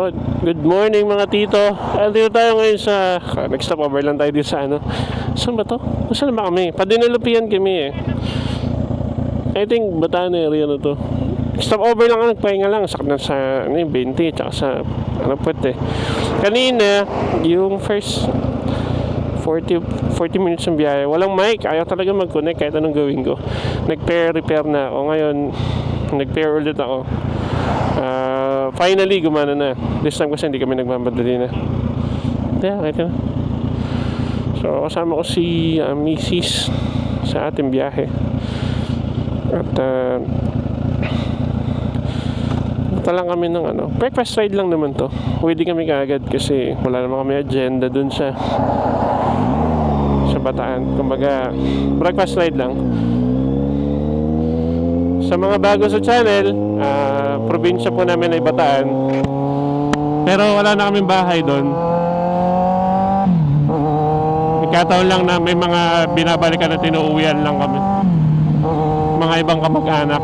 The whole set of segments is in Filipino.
So, good morning mga tito. Dito tayo ngayon sa nag-stop over lang tayo dito sa ano. Saan ba to? Saan ba kami? Padinalupian kami eh. I think Bataan area na to. Stop over lang, nagpahinga lang sa 20 tsaka sa ano puwet eh. Kanina yung first 40 minutes ng biyahe, walang mic, ayaw talaga mag-connect kahit anong gawin ko. Nag-repair na ako ngayon. Nag-pair ulit ako. Finally gumana na. This time kasi hindi kami nagmamadali na. Kaya kahit na. So kasama ko si Mrs. sa ating biyahe. At punta lang kami ng ano, breakfast ride lang naman to. Pwede kami kaagad kasi wala naman kami agenda dun sa Bataan. Kumbaga breakfast ride lang. Sa mga bago sa channel, probinsya po namin ay Bataan. Pero wala na kaming bahay doon. Nagkataon lang na may mga binabalikan na tinuuwian lang kami. Mga ibang kamag-anak.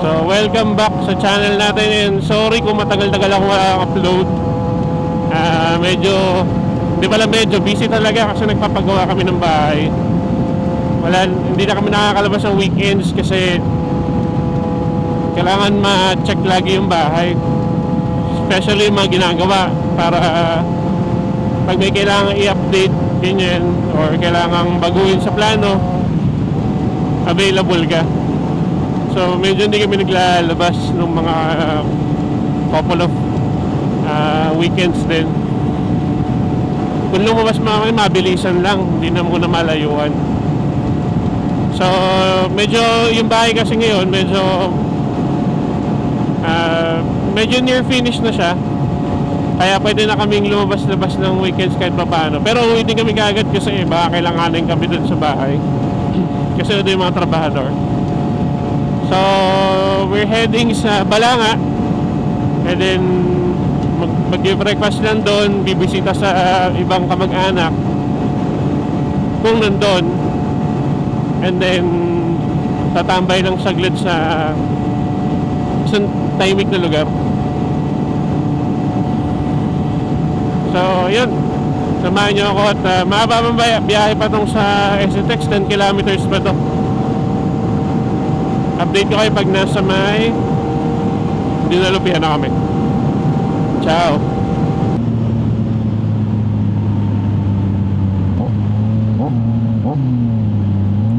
So, welcome back sa channel natin and sorry kung matagal-tagal ako upload. Medyo busy talaga kasi nagpapagawa kami ng bahay. Hindi na kami nakakalabas ng weekends kasi kailangan ma-check lagi yung bahay. Especially yung mga ginagawa para pag may kailangan i-update ganyan or kailangan baguhin sa plano, available ka. So medyo hindi kami naglalabas ng mga couple of weekends din. Kung lumabas mga mabilisan lang, hindi na muna malayuan. So medyo yung bahay kasi ngayon medyo near finish na siya. Kaya pwede na kaming lumabas-labas ng weekends kahit pa paano. Pero hindi kami kaagad kasi baka kailanganin kami dun sa bahay. Kasi doon yung mga trabahador. So we're heading sa Balanga. And then mag-breakfast lang doon, bibisita sa ibang kamag-anak kung nandun, and then tatambay ng saglit sa isang tahimik na lugar. So yun, samahan nyo ako at mahabang biyahe pa tong sa SCTEX, 10 kilometers pa to. Update ko kayo pag nasa may dinalupian na kami. Ciao.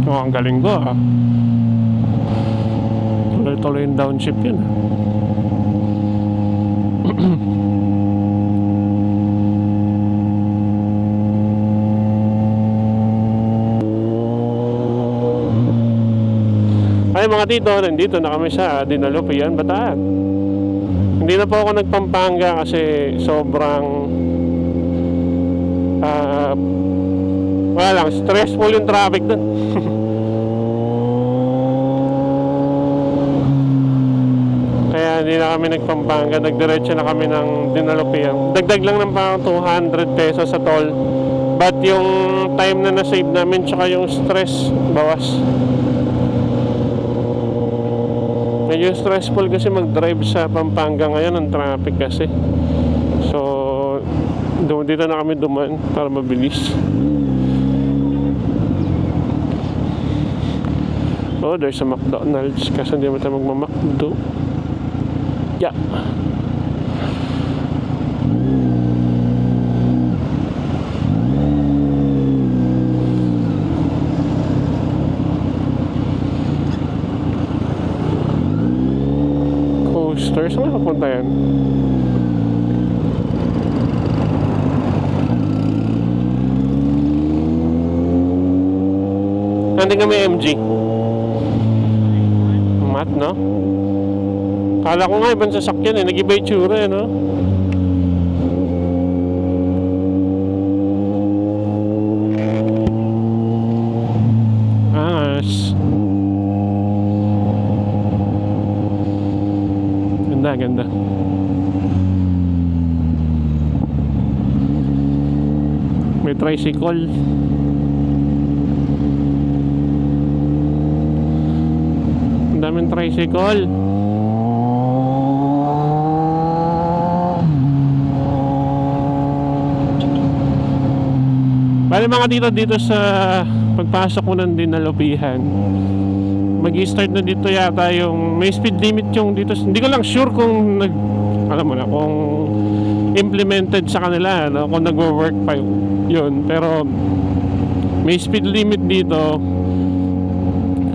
Oh, ang galing ko tuloy-tuloy yung downshift yun. Ay mga tito, nandito na kami sa Dinalupian, Bataan. Hindi na po ako nagpampanga kasi sobrang wala lang, stressful yung traffic doon. Kaya hindi na kami nagpampanga, nagdiretso na kami ng Dinalupian. Dagdag lang ng parang 200 pesos sa toll, but yung time na na-save namin tsaka yung stress bawas. Medyo stressful kasi mag-drive sa Pampanga ngayon, ang traffic kasi. So dito na kami dumaan para mabilis. Oh, there's a McDonald's kasi hindi mo tayo magmamakdo. Yeah. Coaster, saan nakapunta yan? Nandun kami MG. Mat, no? Kala ko nga ibang sasakyan eh, nag-iba yung tsura eh, no? Angas. Ganda. May tricycle. daming tricycle. Bali mga dito sa pagpasok ko ng Dinalupihan, mag-i-start na dito yata yung may speed limit yung dito. Hindi ko lang sure kung alam mo na kung implemented sa kanila, no? Kung nagwo-work pa yun. Pero may speed limit dito,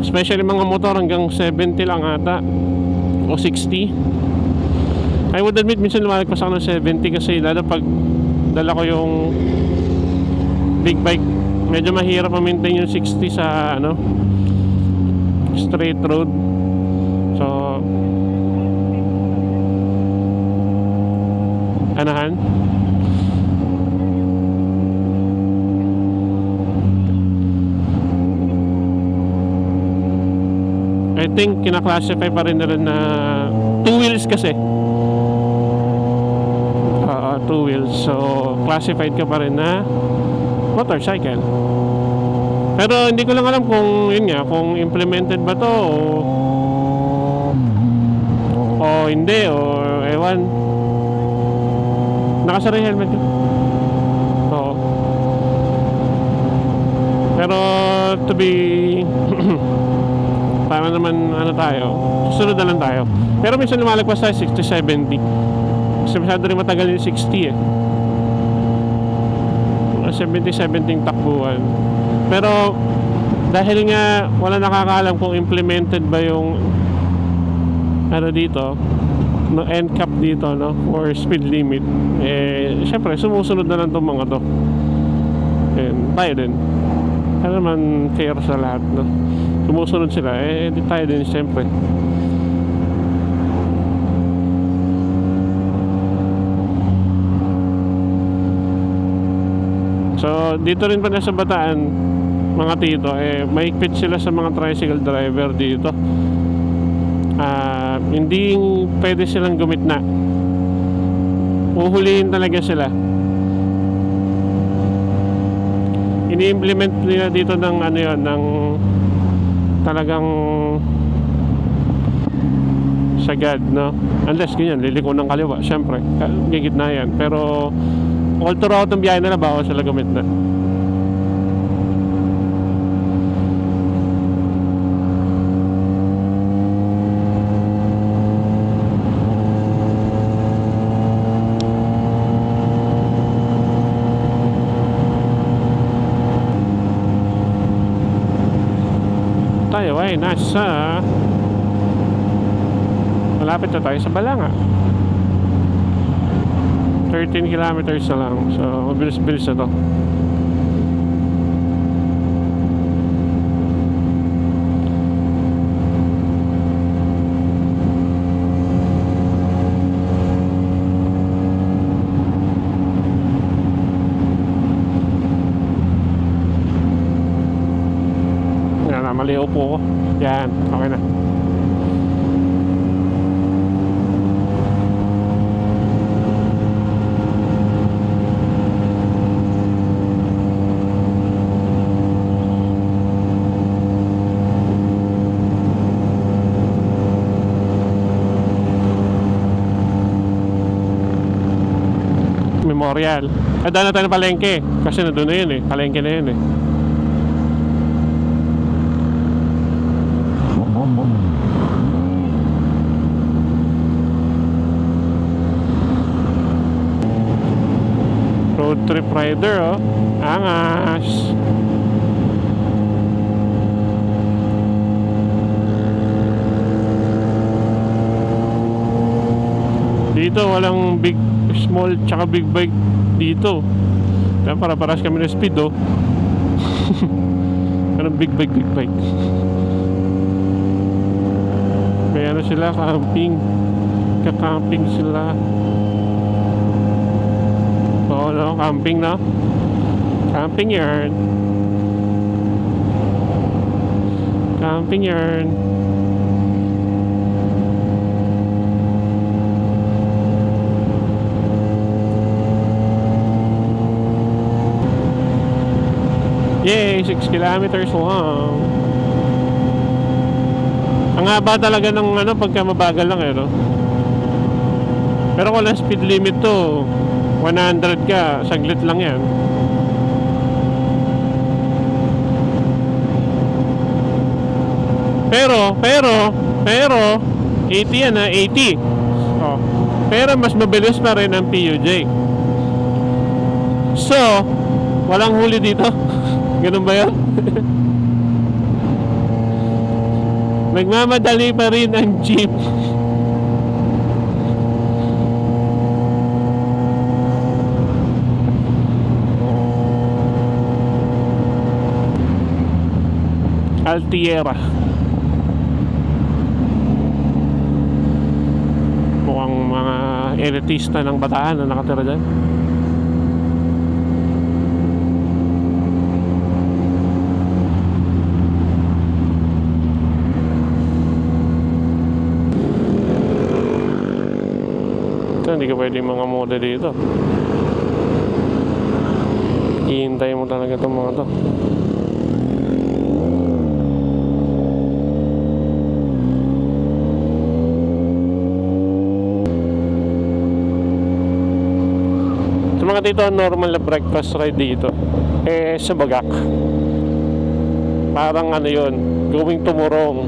especially mga motor hanggang 70 lang ata o 60. I would admit minsan lumalagpas ako ng 70 kasi lalo pag dala ko yung big bike, medyo mahirap ma-maintain yung 60 sa straight road. So anahan I think kina-classify pa rin nila na 2 wheels kasi. 2 wheels. So classified ka pa rin na motorcycle. Pero hindi ko lang alam kung yun nga, kung implemented ba to o hindi, o ewan. Nakasara yung helmet ko. Oo. Pero to be para naman tayo, susunod na lang tayo. Pero minsan lumalagpas tayo 60-70 kasi masyado rin matagal yung 60 70-70 takbuhan. Pero dahil nga wala nakakaalam kung implemented ba yung dito no, end cap dito, no, or speed limit, syempre sumusunod na lang itong mga to. And tayo din, ano naman fair sa lahat, no? Sumusunod sila, di tayo din syempre. So dito rin pa sa Bataan mga tito, maigpit sila sa mga tricycle driver dito. Hindi pwede silang gumitna, uhulihin talaga sila. Ini-implement nila dito ng ng talagang sagad, no? Unless ganyan, liliko ng kaliwa, syempre gigitna yan. Pero all throughout ng biyahe nila, bawal sila gumitna. Tayo ay nasa malapit na tayo sa Balanga. 13 kilometers na lang. So mabilis-bilis na to. Maliw po ko. Yan, okay na. Memorial. Daan na tayo ng palengke. Kasi nandun na yun palengke na yun Road trip rider, angas. Dito walang big, small, tsaka big bike dito. Kaya para-paras kami ng speed, Anong big bike, big bike? Kaya sila, camping. Kakamping sila. Oo, no? Camping, no? Camping yarn. Camping yarn. Yay! 6 kilometers long. Ang haba talaga ng ano pagka mabagal lang eh, no? Pero kung lang speed limit to 100 ka, saglit lang yan. Pero 80 yan ha, 80. Oh. Pero mas mabilis pa rin ang PUJ. So, walang huli dito. Ganun ba yun? Nagmamadali pa rin ang jeep. Altiera. Mukhang mga elitista ng Bataan na nakatira dyan. Hindi ka pwede mga moda dito. Hihintay mo talaga itong mga to. Sa mga dito, normal na breakfast ride dito sa Bagak. Parang ano yun, going tumurong.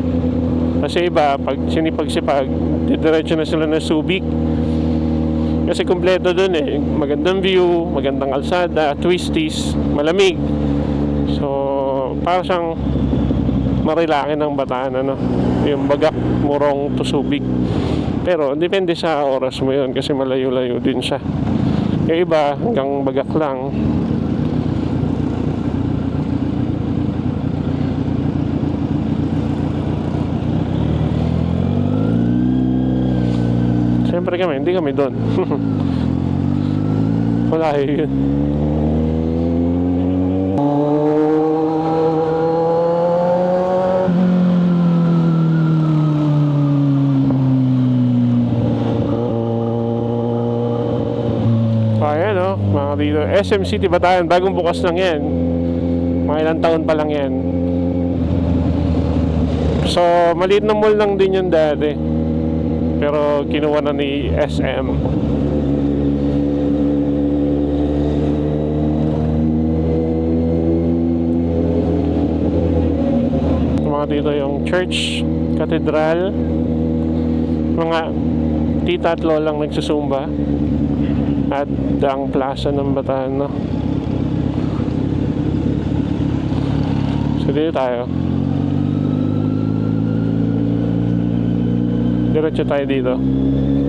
Kasi iba, pag sinipagsipag, didiretso na sila ng Subic. Kasi kumpleto dun magandang view, magandang alsada, twisties, malamig. So parang siyang Marilaki ng Bataan, ano, yung Bagak, Morong to Subic. Pero depende sa oras mo yun kasi malayo-layo din siya. Yung iba hanggang Bagak lang. Siyempre kami, hindi kami doon. Wala yun. Ayan o, mga dito. SM City Bataan, bagong bukas lang yan. Mga ilang taon pa lang yan. So, maliit na mall lang din yun dati. Pero kinuha na ni SM. Mga dito yung church, cathedral, mga tita at lolang nagsusumba, at ang plaza ng Bataan, no? So dito tayo. Diretso tayo dito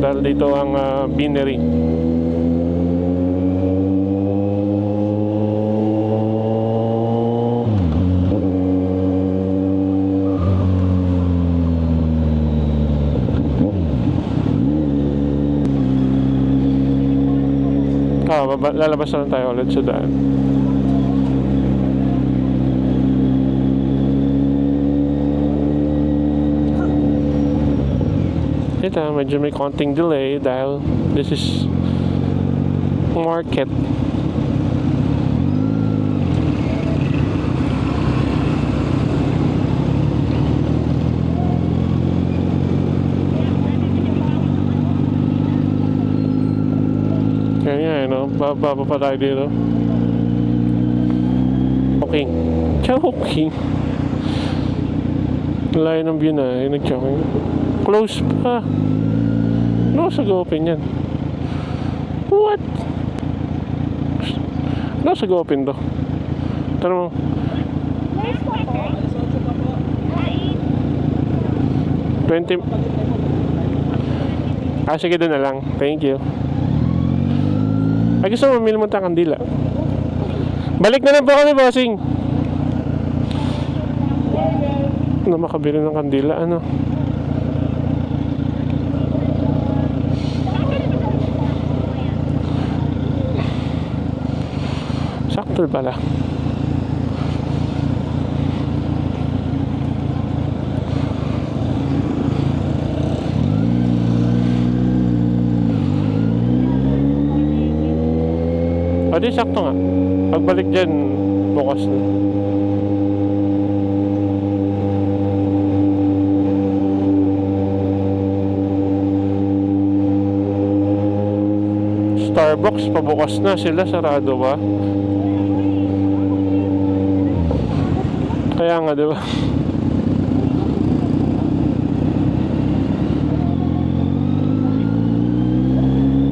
dahil dito ang Bineri. Lalabas na lang tayo ulit sa daan. Ito, medyo may konting delay dahil this is market. Kaya no, baba pa tayo dito. Okay. Choking. Layo ng view na, yung nag-choking. Close pa. No, sa open yan. What? No, sa open to. Tara mo. $20. Sige, doon na lang. Thank you. Ay, gusto mo mamili mo tayong kandila. Balik na lang po kami, bossing. Ano, makabili ng kandila, ano? Sakto pala. O di sakto nga. Pagbalik dyan, bukas na. Starbucks, pabukas na sila, sarado ba? Kaya nga, di ba?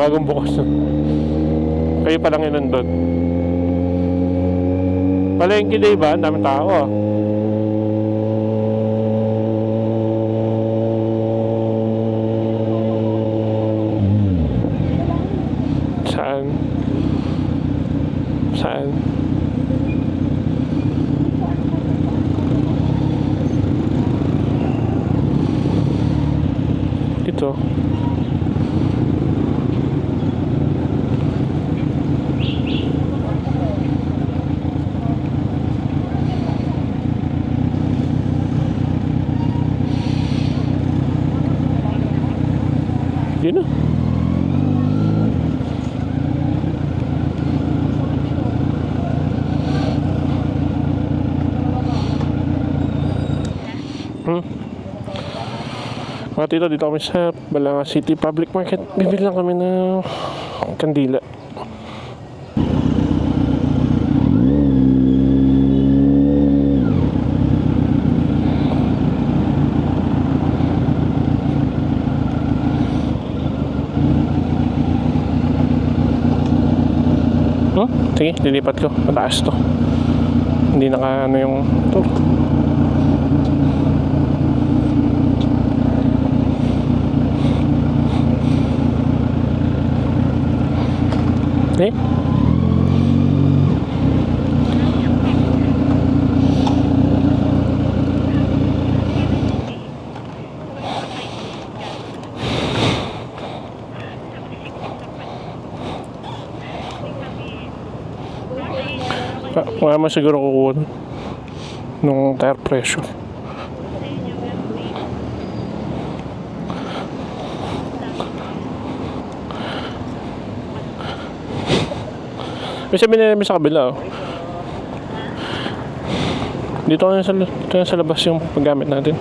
Bagong bukas na. Kayo pa lang yun nandun. Palengke day ba? Ang daming tao ah. Saan? Saan? Dito. Yun na. Mga tito, dito kami sa Balanga City Public Market. Bibili lang kami ng kandila. Sige, lilipat ko. Mataas to. Hindi naka ano yung ito. Okay. Wala mo siguro kukuha nung tire pressure. May sabihin na namin sa kabila oh. Dito na sa labas yung paggamit natin.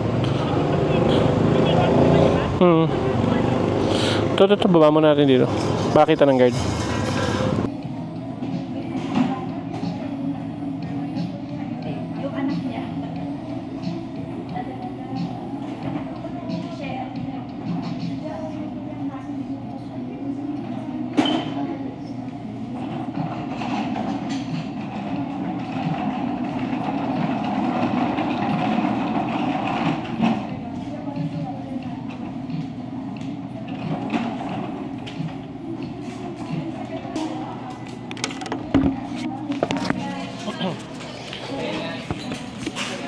Ito, baba mo natin dito. Bakit ng guard?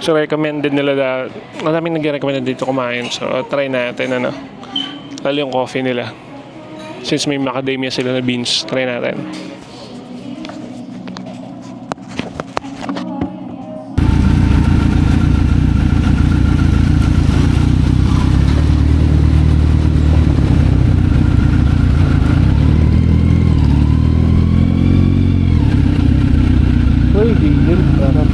So recommended nila na maraming nag-recommend dito kumain. So try natin ano. Lalo yung coffee nila. Since may macadamia sila na beans, try natin. Uy, digil. Parang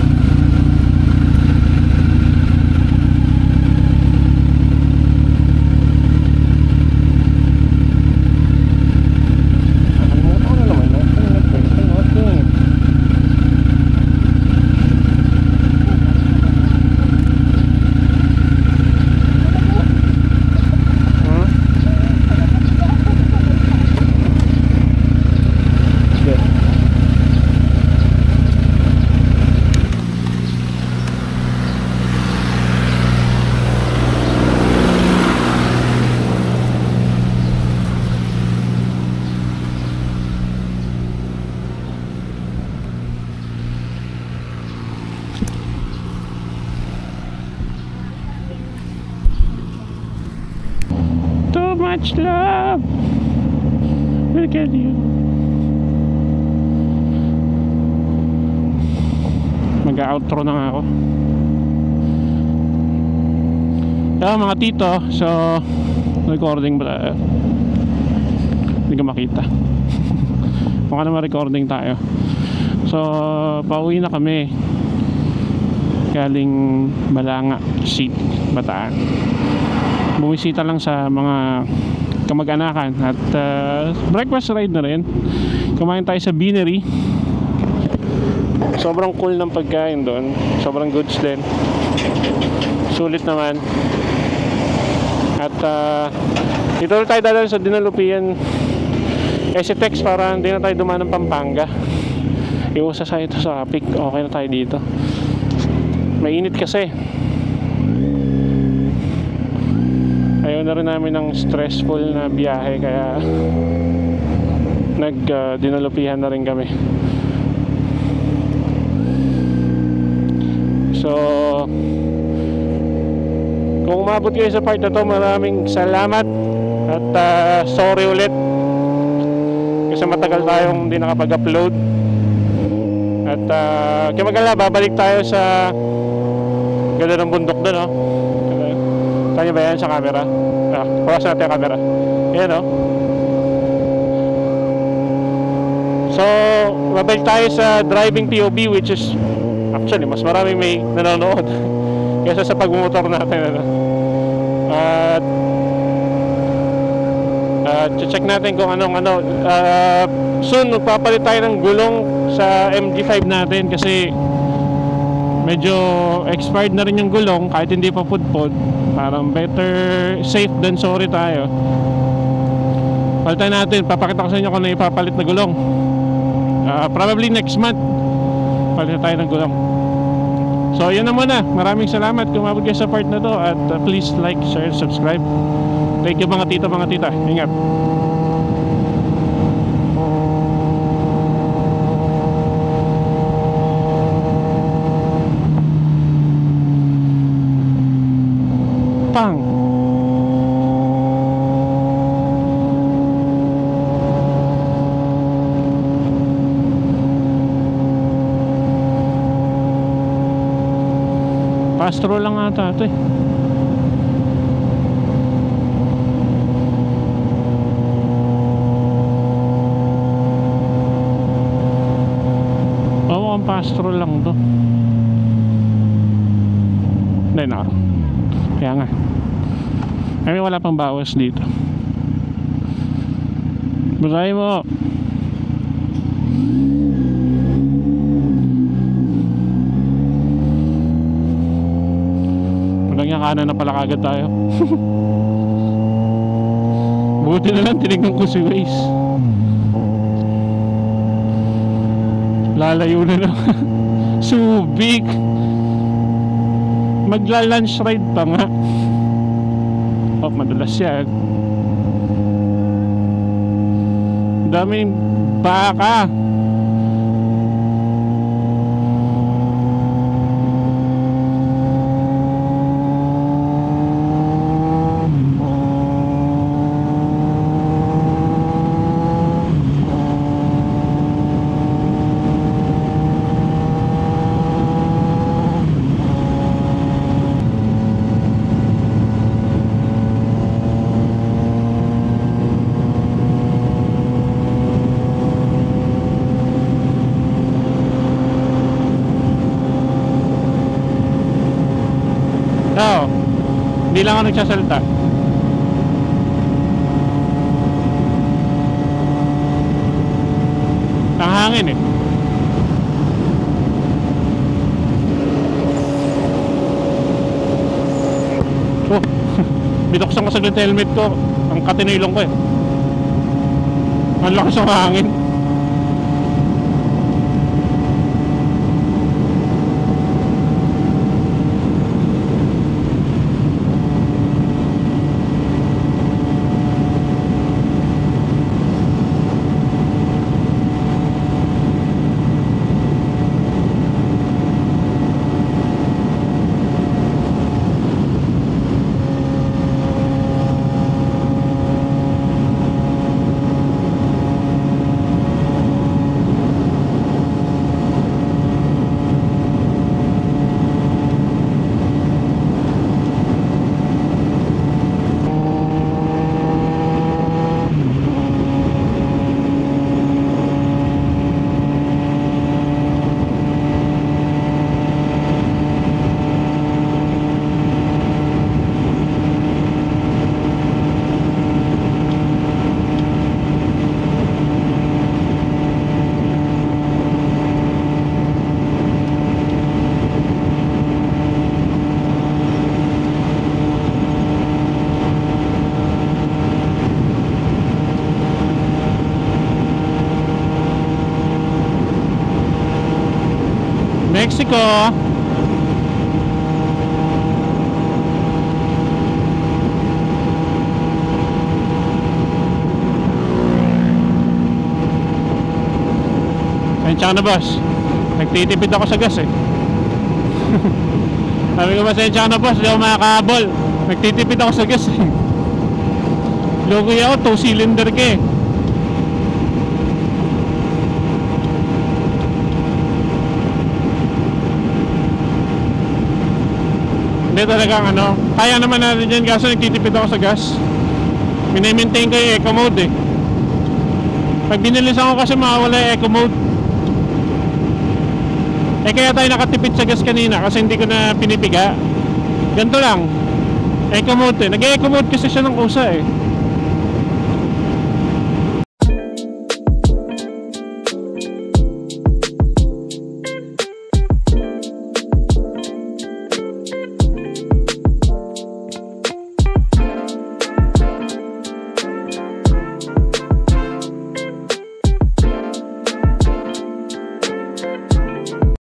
much love. Look at you. Mag-outro na nga ako. Mga tito, so recording ba tayo? Hindi ko makita. Mukha naman recording tayo. So pauwi na kami galing Balanga City, Bataan. Bumisita lang sa mga kamag-anakan. At breakfast ride na rin. Kumain tayo sa Beanery. Sobrang cool ng pagkain doon. Sobrang goods din. Sulit naman. At dito tayo dadaan sa Dinalupian SCTEX para hindi na tayo dumaan ng Pampanga. Iusa sa ito sa traffic. Okay na tayo dito. Mainit kasi. Ayaw na rin namin ng stressful na biyahe, kaya dinalupihan na rin kami. So kung umabot kayo sa part na to, maraming salamat. At sorry ulit kasi matagal tayong hindi nakapag-upload. At kaya magala, babalik tayo sa ganda ng bundok doon, no? Kanya ba yan sa camera? Focus natin ang camera. Ayan, no? So babalik tayo sa driving POV, which is actually mas maraming may nanonood kaysa sa pagmumotor natin, ano? At check natin kung anong soon magpapalit tayo ng gulong sa MG5 natin kasi medyo expired na rin yung gulong kahit hindi pa pudpod. Parang better safe than sorry tayo. Palitan natin, papakita ko sa inyo kung ano ipapalit na gulong. Probably next month palitan tayo ng gulong. So yun na muna. Maraming salamat kung mabot kayo sa part na to. At please like, share, subscribe. Thank you mga tita, mga tita. Ingat. Pang. Pastro lang ata ito eh. Oo, ang pastro lang to. Hindi na. Kaya nga. I mean, wala pang bawas dito. Basahin mo. Walang kanan na pala kagad tayo. Buti na lang tinignan ko si Waze. Lalayo na lang. Subic. Magla-lunch ride pa nga. Oh, madalas yan. Daming baka. Oo. Hindi lang ako nagsasalita. Ang hangin eh. Oh, binuksan ko saglit helmet ko. Ang katinoylong ko eh. Ang lakas ng hangin. Mexico. Sensya ka na boss, nagtitipid ako sa gas eh. Sabi ko pasensya ka na boss, di ako makakahabol. Nagtitipid ako sa gas eh. Logoy ako, 2 cylinder ka eh. Hindi talagang ano, kaya naman natin dyan kaso nagtitipid ako sa gas. Minimaintain ko yung eco mode eh. Pag binilisan ko kasi mawawala yung eco mode. Eh kaya tayo nakatipid sa gas kanina kasi hindi ko na pinipiga. Ganito lang, eco mode eh. Nag-eco mode kasi siya ng kusa eh.